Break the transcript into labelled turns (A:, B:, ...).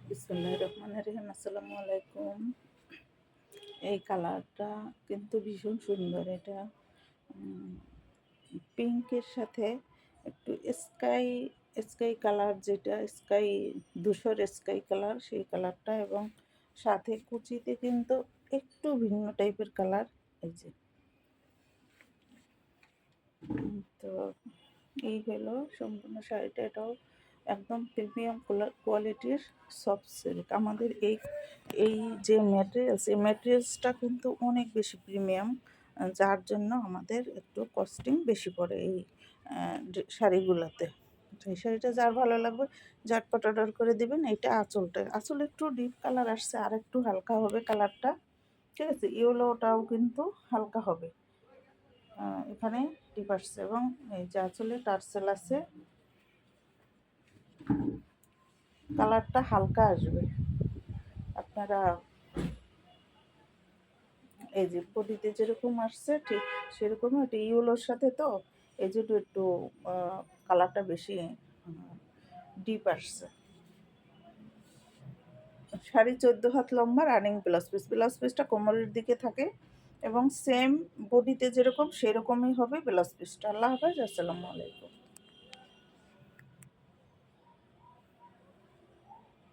A: বিসমিল্লাহির রহমানির রহিম। আসসালামু আলাইকুম। এই কালারটা কিন্তু ভীষণ সুন্দর। এটা পিঙ্কের সাথে একটু স্কাই কালার, যেটা স্কাই ধূসর স্কাই কালার, সেই কালারটা, এবং সাথে কুচিতে কিন্তু একটু ভিন্ন টাইপের কালার। এই যে তো এই হলো সম্পূর্ণ শাড়িটা। এটাও একদম প্রিমিয়াম কোয়ালিটির সফট সিল্ক। আমাদের এই এই যে ম্যাটেরিয়ালস, এই ম্যাটেরিয়ালসটা কিন্তু অনেক বেশি প্রিমিয়াম, যার জন্য আমাদের একটু কস্টিং বেশি পড়ে এই শাড়িগুলোতে। তো এই শাড়িটা যার ভালো লাগবে ঝটপট অর্ডার করে দেবেন। এটা আঁচল একটু ডিপ কালার আসছে, আর একটু হালকা হবে কালারটা, ঠিক আছে। ইয়েলোটাও কিন্তু হালকা হবে, এখানে ডিপ আসছে, এবং এই যে আঁচলে টার্সেল আছে, কালারটা হালকা আসবে। আপনারা এই যে বডিতে যেরকম আসছে ঠিক সেরকমই, এটা ইউলোর সাথে, তো এই যে একটু কালারটা বেশি ডিপ আসছে। শাড়ি 14 হাত লম্বা, রানিং ব্লাউজ পিসটা কোমরের দিকে থাকে, এবং সেম বডিতে যেরকম সেরকমই হবে ব্লাউজ পিসটা। আল্লাহ হাফেজ, আসসালামু আলাইকুম।